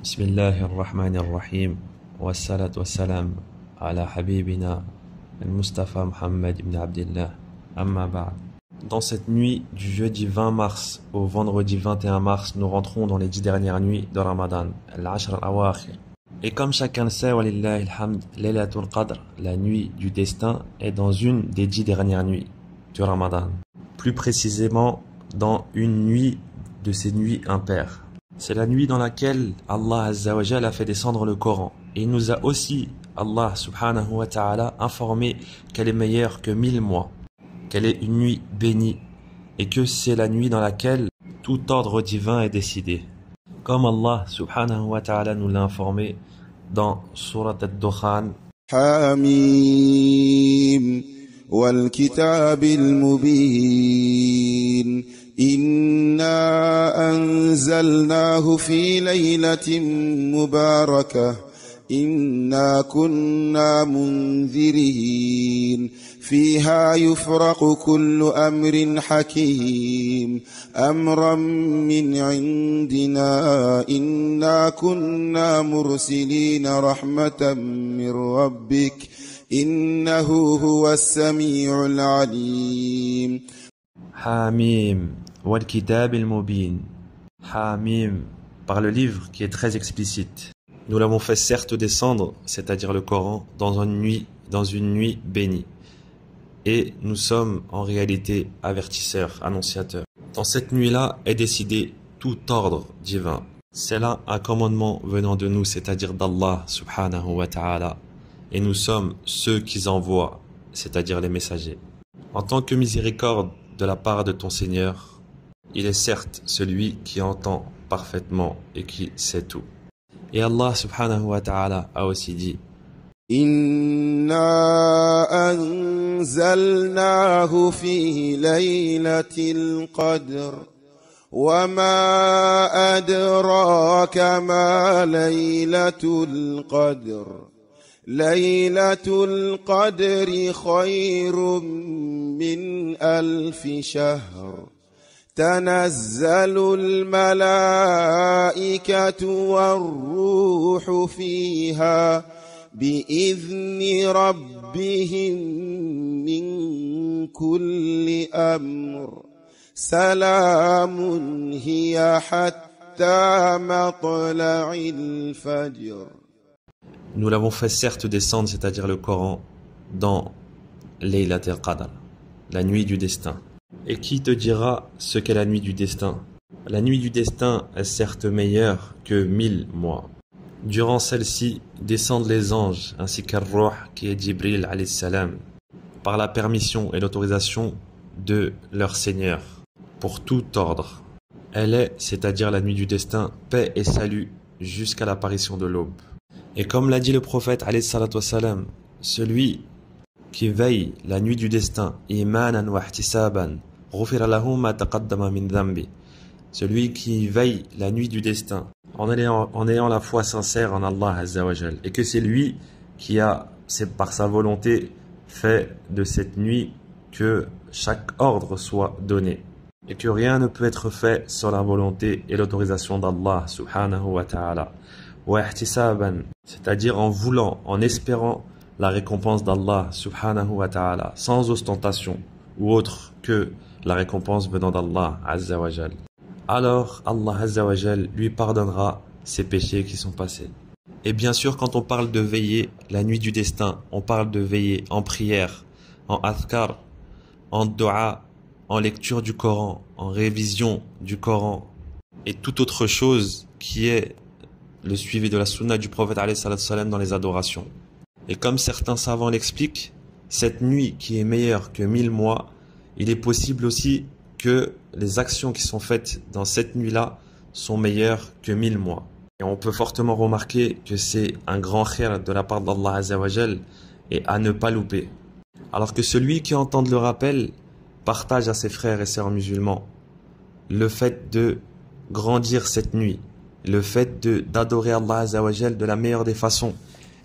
بسم الله الرحمن الرحيم والصلاة والسلام على حبيبنا المصطفى محمد ibn Abdillah Amma ba'd. Dans cette nuit du jeudi 20 mars au vendredi 21 mars, nous rentrons dans les 10 dernières nuits de Ramadan, al-Ashr al-Awakhir. Et comme chacun le sait, walillahi alhamd, Laylatul Qadr, la nuit du destin, est dans une des 10 dernières nuits du Ramadan. Plus précisément, dans une nuit de ces nuits impaires. C'est la nuit dans laquelle Allah Azza wa Jal a fait descendre le Coran. Et il nous a aussi, Allah subhanahu wa ta'ala, informé qu'elle est meilleure que 1000 mois, qu'elle est une nuit bénie, et que c'est la nuit dans laquelle tout ordre divin est décidé. Comme Allah subhanahu wa ta'ala nous l'a informé dans Surat Ad-Dukhan. Hamim wal kitabil mubin. إنا أنزلناه في ليلة مباركة إنا كنا منذرين فيها يفرق كل أمر حكيم أمرا من عندنا إنا كنا مرسلين رحمة من ربك إنه هو السميع العليم. Hamim wal kitab al-mubin. Hamim, par le livre qui est très explicite. Nous l'avons fait certes descendre, c'est-à-dire le Coran, dans une nuit bénie. Et nous sommes en réalité avertisseurs, annonciateurs. Dans cette nuit-là est décidé tout ordre divin. C'est là un commandement venant de nous, c'est-à-dire d'Allah subhanahu wa ta'ala. Et nous sommes ceux qui envoient, c'est-à-dire les messagers. En tant que miséricorde de la part de ton Seigneur, il est certes celui qui entend parfaitement et qui sait tout. Et Allah subhanahu wa ta'ala a aussi dit: Inna anzalnahu fi laylatil qadr wa ma adraka ma laylatul qadr. Laylatul qadri khayrun min alfi shahr. Tanazzalul malaikatu war-ruhu fiha bi'izni rabbihim min kulli amr. Salamun hiya hatta matla'il fajr. Nous l'avons fait certes descendre, c'est-à-dire le Coran, dans Laylatul Qadr, la nuit du destin. Et qui te dira ce qu'est la nuit du destin? La nuit du destin est certes meilleure que 1000 mois. Durant celle-ci, descendent les anges, ainsi qu'Ar-Ruh, qui est Jibril alayhi salam, par la permission et l'autorisation de leur Seigneur, pour tout ordre. Elle est, c'est-à-dire la nuit du destin, paix et salut jusqu'à l'apparition de l'aube. Et comme l'a dit le prophète alayhi salatu wassalam, celui qui veille la nuit du destin, imanan wa ihtisaban, ghufira lahu ma taqaddama min dhanbi. Celui qui veille la nuit du destin, en ayant la foi sincère en Allah Azza wa Jal, et que c'est lui qui a, c'est par sa volonté, fait de cette nuit que chaque ordre soit donné, et que rien ne peut être fait sans la volonté et l'autorisation d'Allah subhanahu wa ta'ala. Wa ihtisaban, c'est-à-dire en voulant, en espérant la récompense d'Allah subhanahu wa ta'ala, sans ostentation ou autre que la récompense venant d'Allah azza wa jal. Alors Allah azza wa jal lui pardonnera ses péchés qui sont passés. Et bien sûr, quand on parle de veiller la nuit du destin, on parle de veiller en prière, en adhkar, en dua, en lecture du Coran, en révision du Coran et toute autre chose qui est le suivi de la sunna du prophète alayhi salatu salam dans les adorations. Et comme certains savants l'expliquent, cette nuit qui est meilleure que 1000 mois, il est possible aussi que les actions qui sont faites dans cette nuit-là sont meilleures que 1000 mois. Et on peut fortement remarquer que c'est un grand khair de la part d'Allah Azza wa Jal et à ne pas louper. Alors que celui qui entend le rappel partage à ses frères et sœurs musulmans le fait de grandir cette nuit, le fait d'adorer Allah Azza wa Jal de la meilleure des façons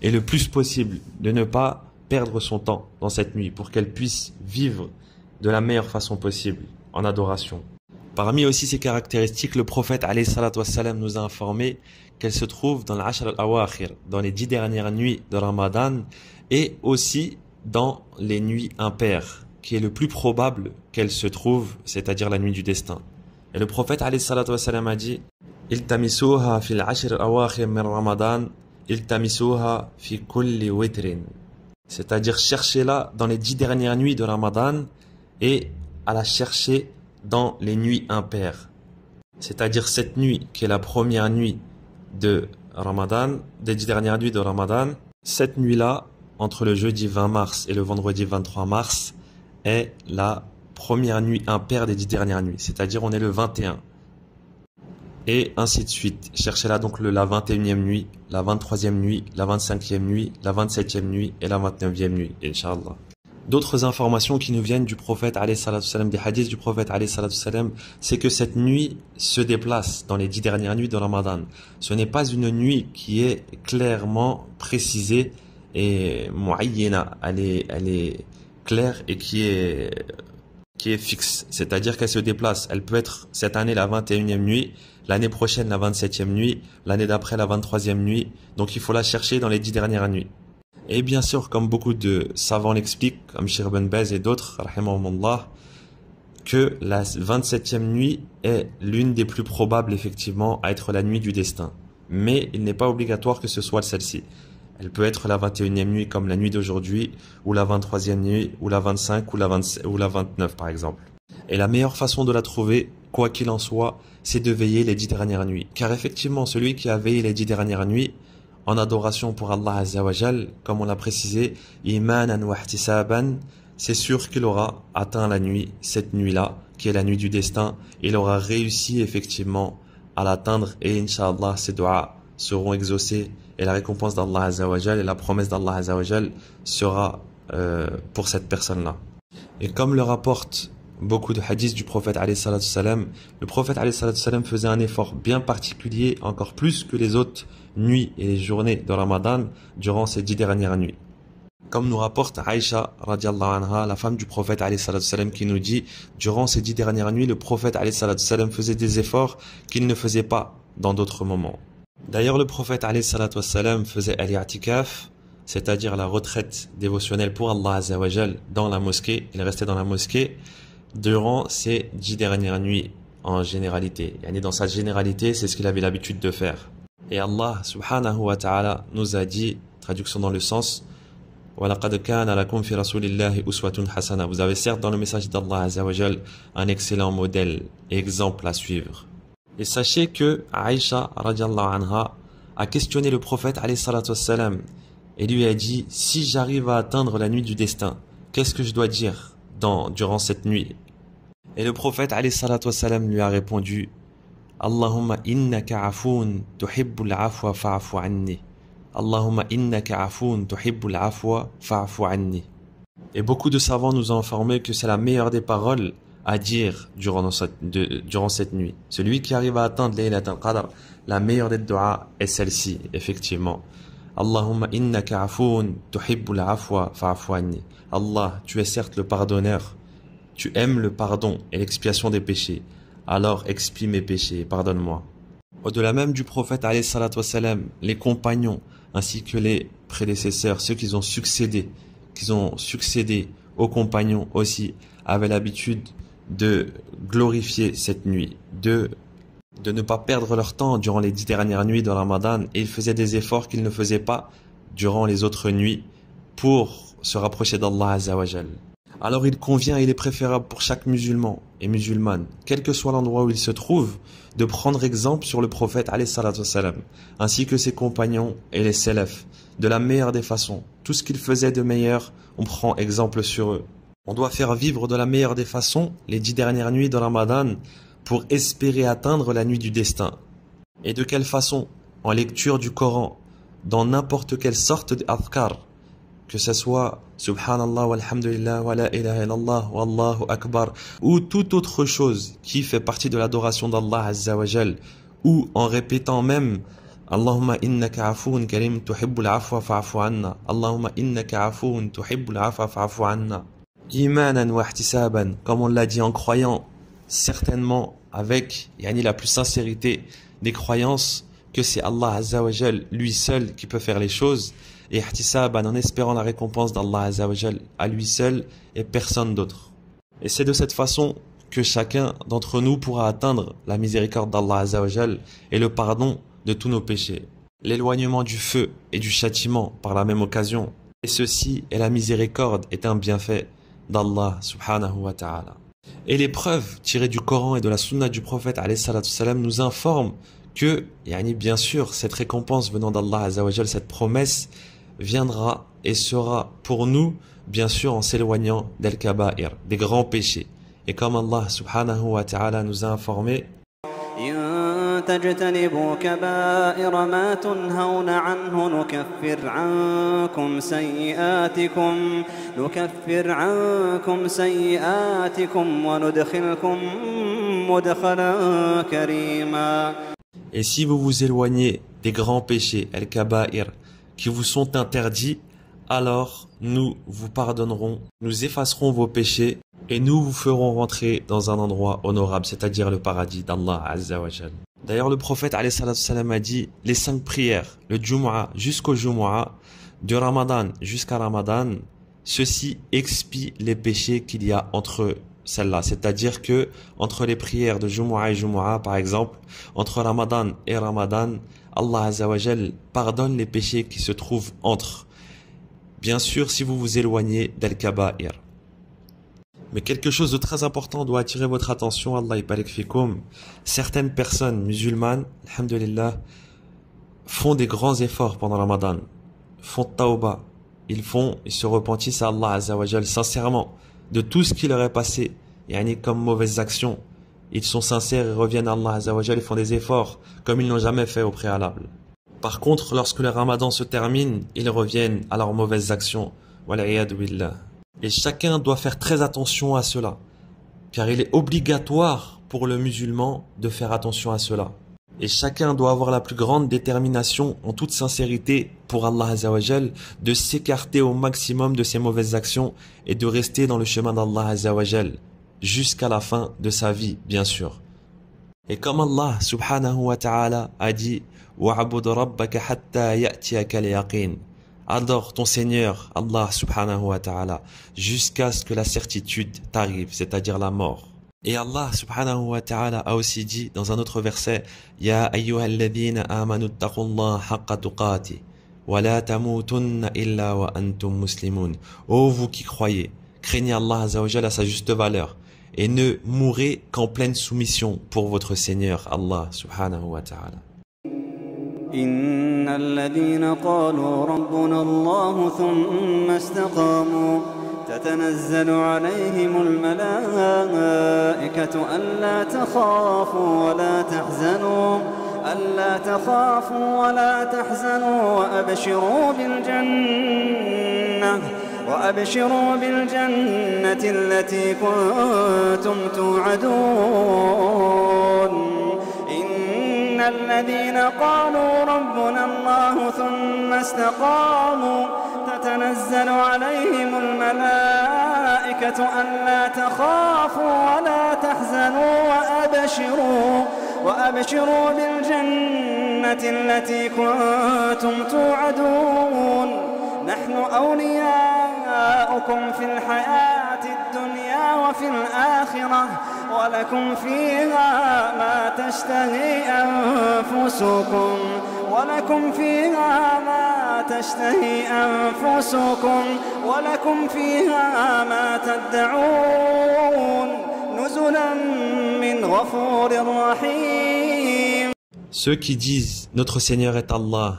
et le plus possible de ne pas perdre son temps dans cette nuit pour qu'elle puisse vivre de la meilleure façon possible en adoration. Parmi aussi ces caractéristiques, le prophète alayhi salatu wassalam nous a informé qu'elle se trouve dans l'Ashr al-Awakhir, dans les 10 dernières nuits de Ramadan, et aussi dans les nuits impaires, qui est le plus probable qu'elle se trouve, c'est-à-dire la nuit du destin. Et le prophète alayhi salatu wassalam a dit Iltamisuha fil ashr al-awakhir min Ramadan, iltamisuha fi kulli witrin. C'est-à-dire cherchez-la dans les 10 dernières nuits de Ramadan et à la chercher dans les nuits impaires. C'est-à-dire cette nuit qui est la première nuit de Ramadan, des 10 dernières nuits de Ramadan, cette nuit-là, entre le jeudi 20 mars et le vendredi 23 mars, est la première nuit impaire des 10 dernières nuits. C'est-à-dire on est le 21. Et ainsi de suite. Cherchez-la donc la 21e nuit, la 23e nuit, la 25e nuit, la 27e nuit et la 29e nuit, Inch'Allah. D'autres informations qui nous viennent du prophète alayhi salatu wassalam, des hadiths du prophète alayhi salatu wassalam, c'est que cette nuit se déplace dans les 10 dernières nuits de Ramadan. Ce n'est pas une nuit qui est clairement précisée et muayyana, elle est claire et qui est fixe. C'est-à-dire qu'elle se déplace. Elle peut être cette année la 21e nuit, l'année prochaine la 27e nuit, l'année d'après la 23e nuit. Donc il faut la chercher dans les 10 dernières nuits. Et bien sûr, comme beaucoup de savants l'expliquent, comme Cheikh Ben Baz et d'autres, rahimahumullah, que la 27e nuit est l'une des plus probables effectivement à être la nuit du destin. Mais il n'est pas obligatoire que ce soit celle-ci. Elle peut être la 21e nuit comme la nuit d'aujourd'hui, ou la 23e nuit, ou la 25, ou la 29 par exemple. Et la meilleure façon de la trouver, quoi qu'il en soit, c'est de veiller les 10 dernières nuits. Car effectivement, celui qui a veillé les 10 dernières nuits, en adoration pour Allah Azza wa Jal, comme on l'a précisé, imanan wa ihtisaban, c'est sûr qu'il aura atteint la nuit, cette nuit-là, qui est la nuit du destin. Il aura réussi effectivement à l'atteindre et Inch'Allah, ses du'as seront exaucés et la récompense d'Allah Azza wa Jal et la promesse d'Allah Azza wa Jal sera pour cette personne-là. Et comme le rapporte beaucoup de hadiths du prophète alayhi salatu wassalam, le prophète alayhi salatu wassalam faisait un effort bien particulier, encore plus que les autres nuits et les journées de Ramadan durant ces 10 dernières nuits. Comme nous rapporte Aïcha radiallahu anha, la femme du prophète alayhi salatu wassalam, qui nous dit durant ces 10 dernières nuits, le prophète alayhi salatu wassalam faisait des efforts qu'il ne faisait pas dans d'autres moments. D'ailleurs, le prophète alayhi salatu wassalam faisait al-i'tikaf, c'est-à-dire la retraite dévotionnelle pour Allah Azza wa Jal dans la mosquée. Il restait dans la mosquée durant ces 10 dernières nuits en généralité. Et dans sa généralité, c'est ce qu'il avait l'habitude de faire. Et Allah subhanahu wa ta'ala nous a dit, traduction dans le sens, وَلَقَدْ كَانَ لَكُمْ فِي رَسُولِ اللَّهِ أُسْوَةٌ حَسَنَةٌ. Vous avez certes dans le message d'Allah Azza wa Jal un excellent modèle et exemple à suivre. Et sachez que Aïcha radiallahu anha a questionné le prophète alayhi salatu wassalam et lui a dit, si j'arrive à atteindre la nuit du destin, qu'est-ce que je dois dire durant cette nuit? Et le prophète alayhi salatu wassalam lui a répondu, Allahumma innaka afoun tuhibbul afwa fa'afu anni. Allahumma innaka afoun tuhibbul afwa fa'afu anni. Et beaucoup de savants nous ont informé que c'est la meilleure des paroles à dire durant cette nuit. Celui qui arrive à atteindre Laylat al-Qadr, la meilleure des du'as est celle-ci, effectivement. Allahumma innaka afoun tuhibbul afwa fa'afu anni. Allah, tu es certes le pardonneur, tu aimes le pardon et l'expiation des péchés. Alors expie mes péchés, pardonne-moi. Au-delà même du prophète alayhi salatu wassalam, les compagnons ainsi que les prédécesseurs, ceux qui ont succédé aux compagnons aussi, avaient l'habitude de glorifier cette nuit, de ne pas perdre leur temps durant les 10 dernières nuits de Ramadan, et ils faisaient des efforts qu'ils ne faisaient pas durant les autres nuits pour se rapprocher d'Allah Azza wa Jal. Alors il convient et il est préférable pour chaque musulman et musulmane, quel que soit l'endroit où il se trouve, de prendre exemple sur le prophète alayhi salatu wassalam, ainsi que ses compagnons et les salafs, de la meilleure des façons. Tout ce qu'ils faisaient de meilleur, on prend exemple sur eux. On doit faire vivre de la meilleure des façons les 10 dernières nuits de Ramadan pour espérer atteindre la nuit du destin. Et de quelle façon? En lecture du Coran, dans n'importe quelle sorte d'adhkar, que ce soit Subhanallah walhamdulillah wa la ilaha illallah wa Allahu akbar, ou toute autre chose qui fait partie de l'adoration d'Allah Azza wa Jal, ou en répétant même Allahumma innaka afoun karim tuhibbul afwa fa'afu anna, Allahumma innaka afoun tuhibbul afwa fa'afu anna, imanan wa ihtisaban, comme on l'a dit, en croyant certainement avec la plus sincérité des croyances que c'est Allah Azza wa Jal, lui seul, qui peut faire les choses, et ihtisaban, en espérant la récompense d'Allah Azza wa Jal à lui seul et personne d'autre. Et c'est de cette façon que chacun d'entre nous pourra atteindre la miséricorde d'Allah Azza wa Jal et le pardon de tous nos péchés, l'éloignement du feu et du châtiment par la même occasion. Et ceci est la miséricorde, est un bienfait d'Allah subhanahu wa ta'ala. Et les preuves tirées du Coran et de la sunna du prophète alayhi salatu salam nous informent que, bien sûr, cette récompense venant d'Allah Azza wa Jal, cette promesse viendra et sera pour nous, bien sûr, en s'éloignant del kaba'ir, des grands péchés. Et comme Allah subhanahu wa ta'ala nous a informé, تجتنبوا كبائر ما تنهون عنه نكفر عنكم سيئاتكم وندخلكم مدخلا كريما. Et si vous vous éloignez des grands péchés, al-kaba'ir, qui vous sont interdits, alors nous vous pardonnerons, nous effacerons vos péchés et nous vous ferons rentrer dans un endroit honorable, c'est-à-dire le paradis d'Allah Azza wa Jal. D'ailleurs, le prophète alayhi salatu salam a dit, les 5 prières, le Jumu'ah jusqu'au Jumu'ah, de Ramadan jusqu'à Ramadan, ceci expie les péchés qu'il y a entre celles-là. C'est-à-dire que entre les prières de Jumu'ah et Jumu'ah, par exemple, entre Ramadan et Ramadan, Allah Azza wa Jal pardonne les péchés qui se trouvent entre. Bien sûr, si vous vous éloignez d'al-kaba'ir. Mais quelque chose de très important doit attirer votre attention, Allah yabarak fikoum. Certaines personnes musulmanes, alhamdulillah, font des grands efforts pendant Ramadan, font tawbah, ils se repentissent à Allah Azza wa Jal sincèrement de tout ce qui leur est passé, comme mauvaises actions. Ils sont sincères et reviennent à Allah Azza wa Jal et font des efforts comme ils n'ont jamais fait au préalable. Par contre, lorsque le Ramadan se termine, ils reviennent à leurs mauvaises actions. Wal'iyadu billah. Et chacun doit faire très attention à cela, car il est obligatoire pour le musulman de faire attention à cela. Et chacun doit avoir la plus grande détermination, en toute sincérité, pour Allah Azza wa Jal, de s'écarter au maximum de ses mauvaises actions et de rester dans le chemin d'Allah Azza wa Jal, jusqu'à la fin de sa vie, bien sûr. Et comme Allah subhanahu wa ta'ala a dit, وَعَبُدْ رَبَّكَ حَتَّى يَأْتِيَكَ الْيَقِينَ. Adore ton Seigneur, Allah subhanahu wa ta'ala, jusqu'à ce que la certitude t'arrive, c'est-à-dire la mort. Et Allah subhanahu wa ta'ala a aussi dit dans un autre verset, Ya ayyuhalladhina amanu taqullaha haqqa tuqati, wa la tamutunna illa wa antum muslimun. Ô vous qui croyez, craignez Allah azza wa jalla à sa juste valeur, et ne mourrez qu'en pleine soumission pour votre Seigneur, Allah subhanahu wa ta'ala. إن الذين قالوا ربنا الله ثم استقاموا تتنزل عليهم الملائكة ألا تخافوا ولا تحزنوا وأبشروا بالجنة التي كنتم توعدون. إن الذين قالوا ربنا الله ثم استقاموا تتنزل عليهم الملائكة ألا تخافوا ولا تحزنوا وأبشروا بالجنة التي كنتم توعدون. نحن أولياؤكم في الحياة الدنيا وفي الآخرة ولكم فيها ما تشتهي أنفسكم ولكم فيها ما تدعون نزلا من غفور رحيم. Ceux qui disent notre Seigneur est Allah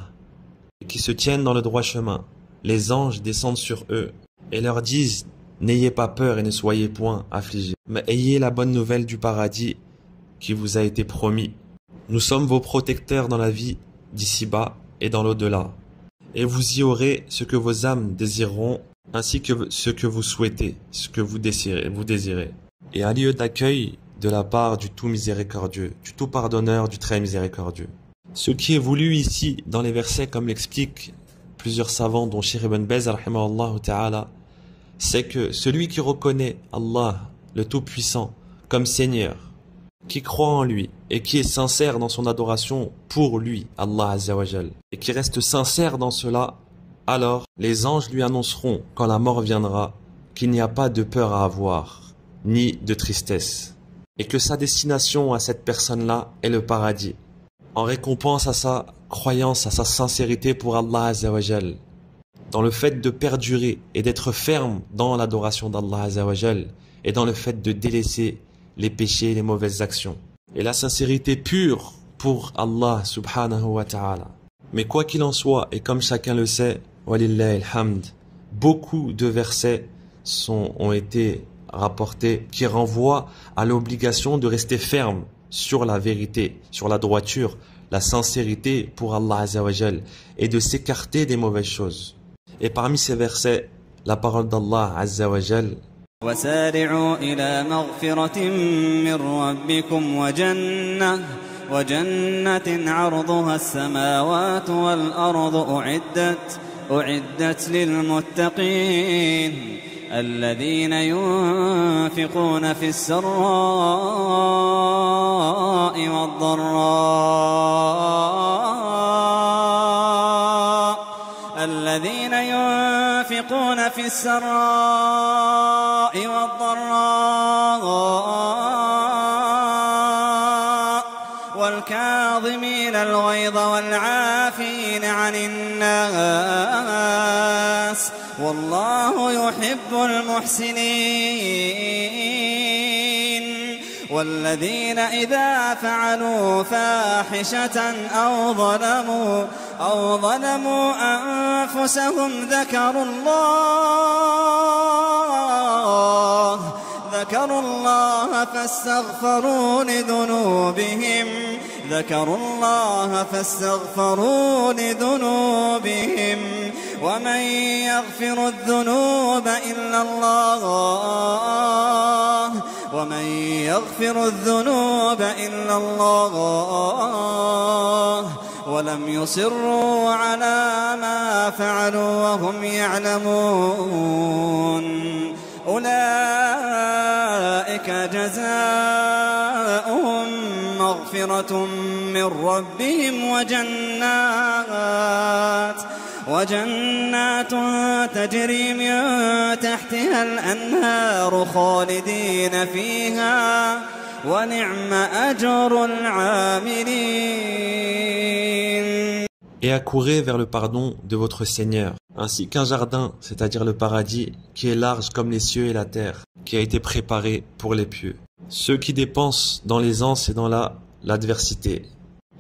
et qui se tiennent dans le droit chemin, les anges descendent sur eux et leur disent n'ayez pas peur et ne soyez point affligés, mais ayez la bonne nouvelle du paradis qui vous a été promis. Nous sommes vos protecteurs dans la vie d'ici-bas et dans l'au-delà. Et vous y aurez ce que vos âmes désireront, ainsi que ce que vous souhaitez, ce que vous désirez. Et un lieu d'accueil de la part du tout miséricordieux, du tout pardonneur, du très miséricordieux. Ce qui est voulu ici, dans les versets, comme l'expliquent plusieurs savants, dont Cheikh Ibn Baz, rahimahullah ta'ala, c'est que celui qui reconnaît Allah, le Tout-Puissant, comme Seigneur, qui croit en lui et qui est sincère dans son adoration pour lui, Allah Azza wa Jal, et qui reste sincère dans cela, alors les anges lui annonceront quand la mort viendra qu'il n'y a pas de peur à avoir, ni de tristesse, et que sa destination à cette personne-là est le paradis, en récompense à sa croyance, à sa sincérité pour Allah Azza wa Jal, dans le fait de perdurer et d'être ferme dans l'adoration d'Allah Azza wa Jal, et dans le fait de délaisser les péchés et les mauvaises actions. Et la sincérité pure pour Allah subhanahu wa ta'ala. Mais quoi qu'il en soit, et comme chacun le sait, walillahi alhamd, beaucoup de versets ont été rapportés qui renvoient à l'obligation de rester ferme sur la vérité, sur la droiture, la sincérité pour Allah Azza wa Jal, et de s'écarter des mauvaises choses. Et parmi ces versets, la parole d'Allah Azza wa Jal: وسارعوا إلى مغفرة من ربكم وجنة عرضها السماوات والأرض أعدت للمتقين الذين ينفقون في السراء والضراء والكاظمين الغيظ والعافين عن الناس والله يحب المحسنين والذين إذا فعلوا فاحشة أو ظلموا أنفسهم ذكروا الله فاستغفروا لذنوبهم ومن يغفر الذنوب إلا الله ولم يصروا على ما فعلوا وهم يعلمون أولئك جزاؤهم مغفرة من ربهم وجنات تجري من تحتها الأنهار خالدين فيها ونعم أجر العاملين. Et accourez vers le pardon de votre Seigneur, ainsi qu'un jardin, c'est-à-dire le paradis, qui est large comme les cieux et la terre, qui a été préparé pour les pieux. Ceux qui dépensent dans l'aisance et dans l'adversité,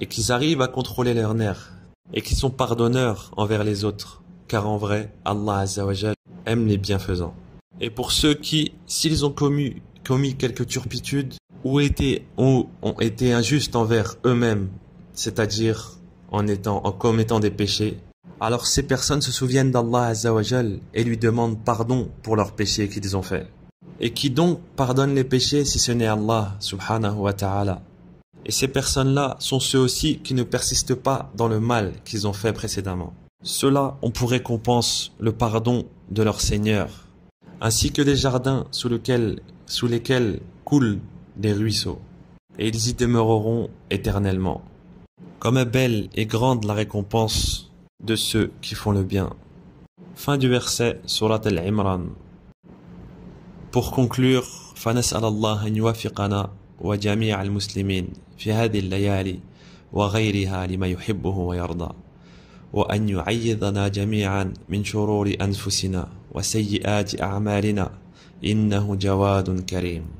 et qu'ils arrivent à contrôler leurs nerfs, et qui sont pardonneurs envers les autres, car en vrai, Allah Azza wa Jal aime les bienfaisants. Et pour ceux qui, s'ils ont commis quelques turpitudes, ou ont été injustes envers eux-mêmes, c'est-à-dire en commettant des péchés, alors ces personnes se souviennent d'Allah Azza wa Jal et lui demandent pardon pour leurs péchés qu'ils ont faits. Et qui donc pardonne les péchés si ce n'est Allah subhanahu wa ta'ala? Et ces personnes-là sont ceux aussi qui ne persistent pas dans le mal qu'ils ont fait précédemment. Ceux-là ont pour récompense le pardon de leur Seigneur, ainsi que des jardins sous lesquels coulent des ruisseaux, et ils y demeureront éternellement. Comme est belle et grande la récompense de ceux qui font le bien. Fin du verset, Surat Al-Imran. Pour conclure, فنسأل الله أن يوفقنا وجميع المسلمين في هذه الليالي وغيرها لما يحبه ويرضى وأن يعيذنا جميعا من شرور أنفسنا وسيئات أعمالنا إنه جواد كريم.